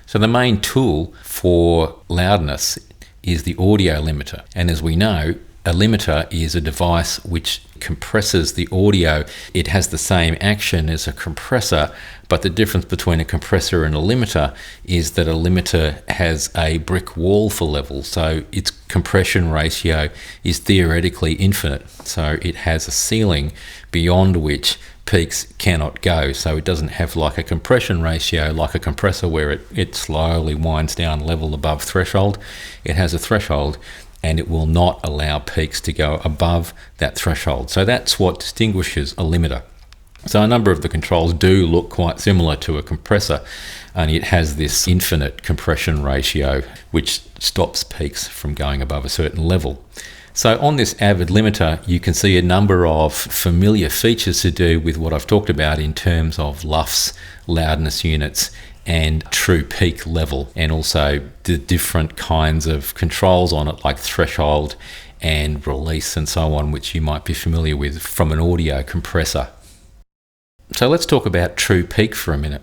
So the main tool for loudness is the audio limiter. And as we know, a limiter is a device which compresses the audio. It has the same action as a compressor, but the difference between a compressor and a limiter is that a limiter has a brick wall for level, so its compression ratio is theoretically infinite. So it has a ceiling beyond which peaks cannot go. So it doesn't have like a compression ratio like a compressor where it slowly winds down level above threshold. It has a threshold, and it will not allow peaks to go above that threshold. So that's what distinguishes a limiter. So a number of the controls do look quite similar to a compressor, and it has this infinite compression ratio which stops peaks from going above a certain level. So on this Avid limiter, you can see a number of familiar features to do with what I've talked about in terms of LUFS, loudness units, and true peak level, and also the different kinds of controls on it like threshold and release and so on, which you might be familiar with from an audio compressor. So let's talk about true peak for a minute.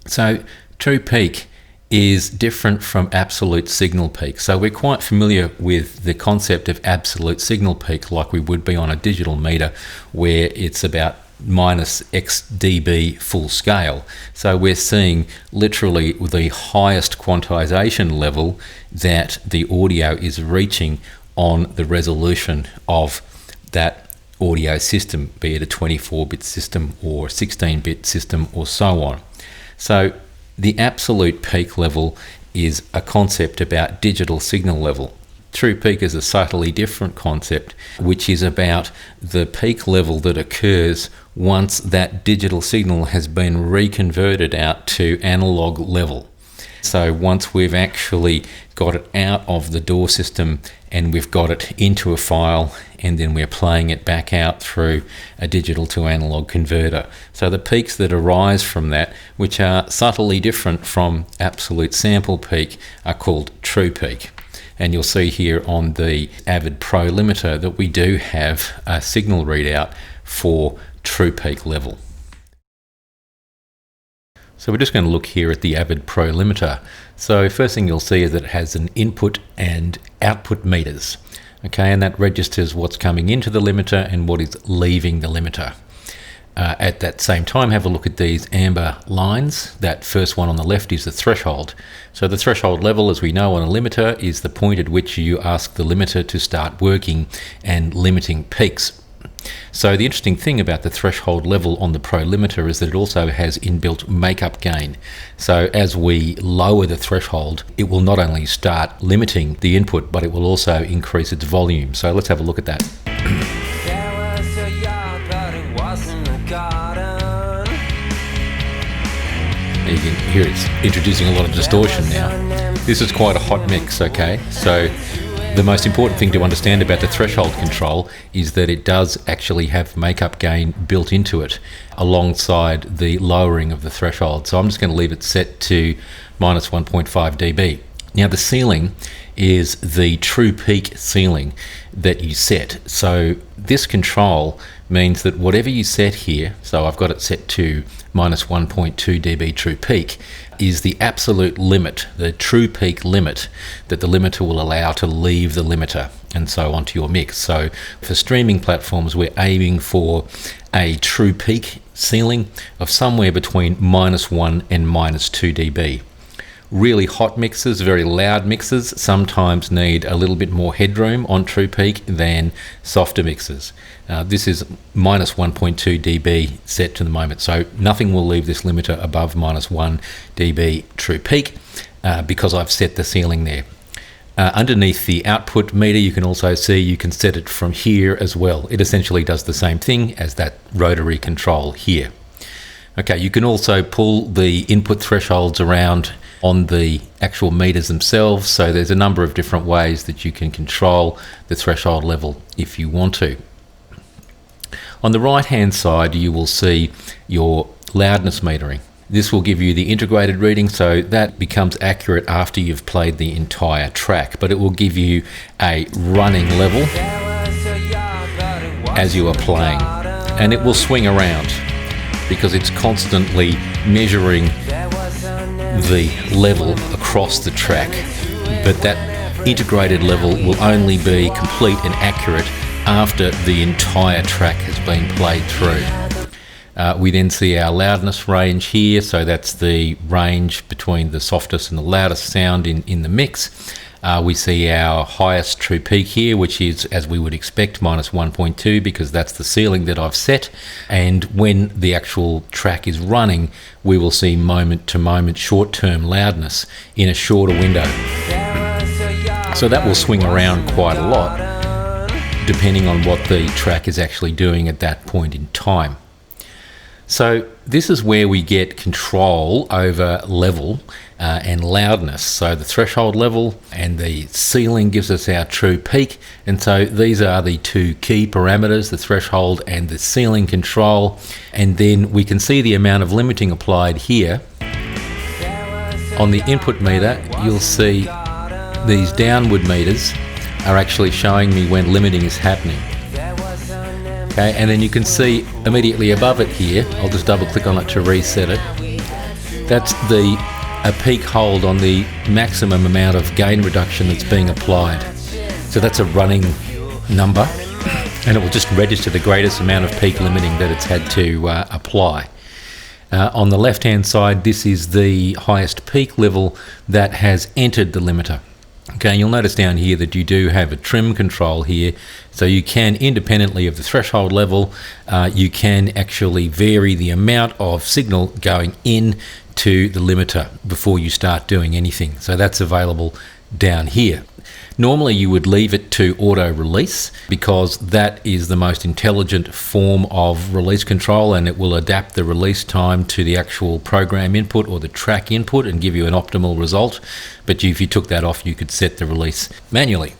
So true peak is different from absolute signal peak. So we're quite familiar with the concept of absolute signal peak like we would be on a digital meter, where it's about minus X dB full scale. So we're seeing literally the highest quantization level that the audio is reaching on the resolution of that audio system, be it a 24-bit system or 16-bit system or so on. So the absolute peak level is a concept about digital signal level. True peak is a subtly different concept, which is about the peak level that occurs once that digital signal has been reconverted out to analog level. So once we've actually got it out of the DAW system and we've got it into a file, and then we're playing it back out through a digital to analog converter. So the peaks that arise from that, which are subtly different from absolute sample peak, are called true peak. And you'll see here on the Avid Pro Limiter that we do have a signal readout for true peak level. So we're just going to look here at the Avid Pro Limiter. So first thing you'll see is that it has an input and output meters. Okay, and that registers what's coming into the limiter and what is leaving the limiter. At that same time, have a look at these amber lines. That first one on the left is the threshold. So the threshold level, as we know on a limiter, is the point at which you ask the limiter to start working and limiting peaks. So the interesting thing about the threshold level on the Pro Limiter is that it also has inbuilt makeup gain. So as we lower the threshold, it will not only start limiting the input, but it will also increase its volume. So let's have a look at that. You can hear it's introducing a lot of distortion now. This is quite a hot mix, okay? So the most important thing to understand about the threshold control is that it does actually have makeup gain built into it alongside the lowering of the threshold. So I'm just going to leave it set to minus 1.5 dB. Now the ceiling is the true peak ceiling that you set. So this control means that whatever you set here, so I've got it set to minus 1.2 dB true peak, is the absolute limit, the true peak limit that the limiter will allow to leave the limiter and so onto your mix. So for streaming platforms, we're aiming for a true peak ceiling of somewhere between minus 1 and minus 2 dB. Really hot mixes, very loud mixes, sometimes need a little bit more headroom on true peak than softer mixes. This is minus 1.2 dB set to the moment, so nothing will leave this limiter above minus 1 dB true peak because I've set the ceiling there. Underneath the output meter, you can also see you can set it from here as well. It essentially does the same thing as that rotary control here. Okay, you can also pull the input thresholds around on the actual meters themselves, so there's a number of different ways that you can control the threshold level if you want to. On the right hand side you will see your loudness metering. This will give you the integrated reading, so that becomes accurate after you've played the entire track, but it will give you a running level as you are playing, and it will swing around because it's constantly measuring the level across the track, but that integrated level will only be complete and accurate after the entire track has been played through. We then see our loudness range here, so that's the range between the softest and the loudest sound in the mix. We see our highest true peak here, which is, as we would expect, minus 1.2, because that's the ceiling that I've set. And when the actual track is running, we will see moment-to-moment short-term loudness in a shorter window. So that will swing around quite a lot, depending on what the track is actually doing at that point in time. So this is where we get control over level and loudness. So the threshold level and the ceiling gives us our true peak. And so these are the two key parameters, the threshold and the ceiling control. And then we can see the amount of limiting applied here. On the input meter, you'll see these downward meters are actually showing me when limiting is happening. Okay, and then you can see immediately above it here, I'll just double click on it to reset it. That's a peak hold on the maximum amount of gain reduction that's being applied. So that's a running number, and it will just register the greatest amount of peak limiting that it's had to apply. On the left hand side, this is the highest peak level that has entered the limiter. Okay, you'll notice down here that you do have a trim control here, so you can, independently of the threshold level, you can actually vary the amount of signal going in to the limiter before you start doing anything. So that's available down here. Normally you would leave it to auto release, because that is the most intelligent form of release control, and it will adapt the release time to the actual program input or the track input and give you an optimal result. But if you took that off, you could set the release manually.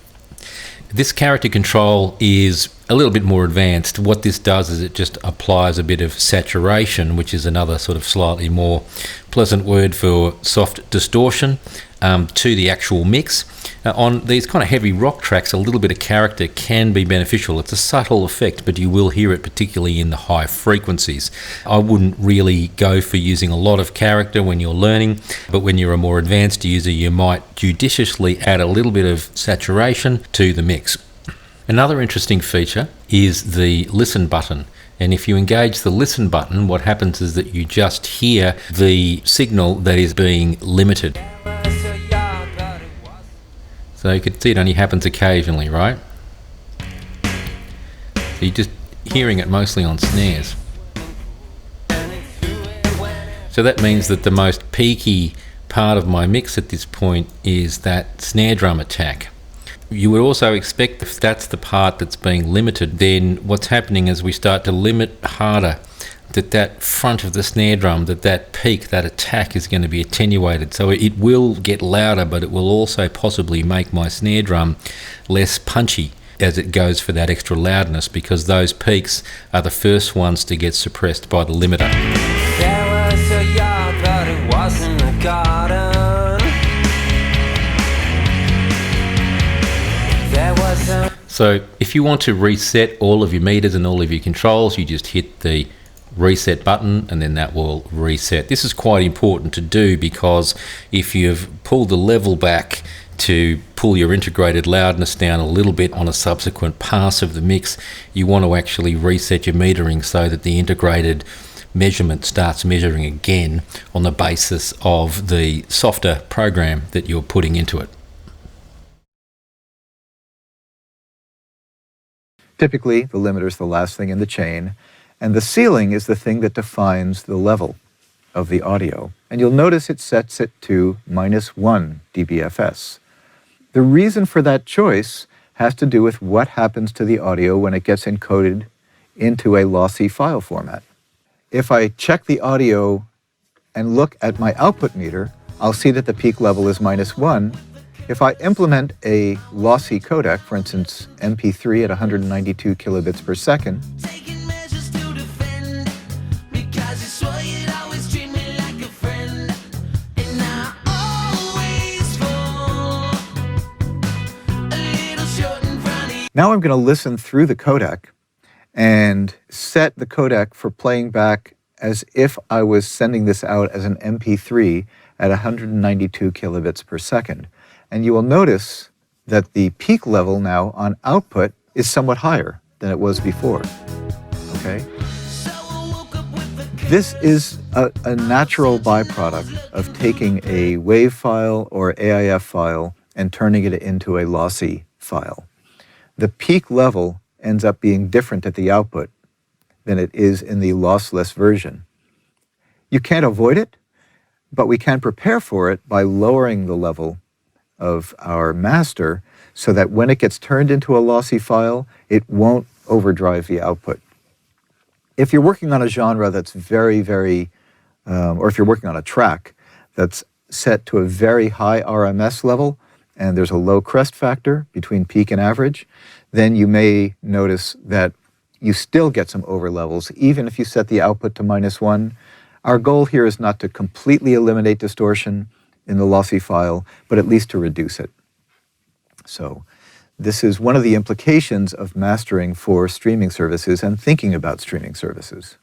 This character control is a little bit more advanced. What this does is it just applies a bit of saturation, which is another sort of slightly more pleasant word for soft distortion, to the actual mix. On these kind of heavy rock tracks, a little bit of character can be beneficial. It's a subtle effect, but you will hear it particularly in the high frequencies. I wouldn't really go for using a lot of character when you're learning, but when you're a more advanced user, you might judiciously add a little bit of saturation to the mix. Another interesting feature is the listen button. And if you engage the listen button, what happens is that you just hear the signal that is being limited. So you can see it only happens occasionally, right? So you're just hearing it mostly on snares. So that means that the most peaky part of my mix at this point is that snare drum attack. You would also expect, if that's the part that's being limited, then what's happening as we start to limit harder, that front of the snare drum, that peak, that attack is going to be attenuated. So it will get louder, but it will also possibly make my snare drum less punchy as it goes for that extra loudness, because those peaks are the first ones to get suppressed by the limiter. There was a yard, but it wasn't a garden. So if you want to reset all of your meters and all of your controls, you just hit the reset button and then that will reset. This is quite important to do, because if you've pulled the level back to pull your integrated loudness down a little bit on a subsequent pass of the mix, you want to actually reset your metering so that the integrated measurement starts measuring again on the basis of the softer program that you're putting into it. Typically, the limiter is the last thing in the chain, and the ceiling is the thing that defines the level of the audio. And you'll notice it sets it to -1 dBFS. The reason for that choice has to do with what happens to the audio when it gets encoded into a lossy file format. If I check the audio and look at my output meter, I'll see that the peak level is -1. If I implement a lossy codec, for instance, MP3 at 192 kilobits per second, now I'm going to listen through the codec and set the codec for playing back as if I was sending this out as an MP3 at 192 kilobits per second. And you will notice that the peak level now on output is somewhat higher than it was before. Okay? This is a natural byproduct of taking a WAV file or AIF file and turning it into a lossy file. The peak level ends up being different at the output than it is in the lossless version. You can't avoid it, but we can prepare for it by lowering the level of our master so that when it gets turned into a lossy file, it won't overdrive the output. If you're working on a genre that's or if you're working on a track that's set to a very high RMS level and there's a low crest factor between peak and average, then you may notice that you still get some overlevels, even if you set the output to -1. Our goal here is not to completely eliminate distortion in the lossy file, but at least to reduce it. So this is one of the implications of mastering for streaming services and thinking about streaming services.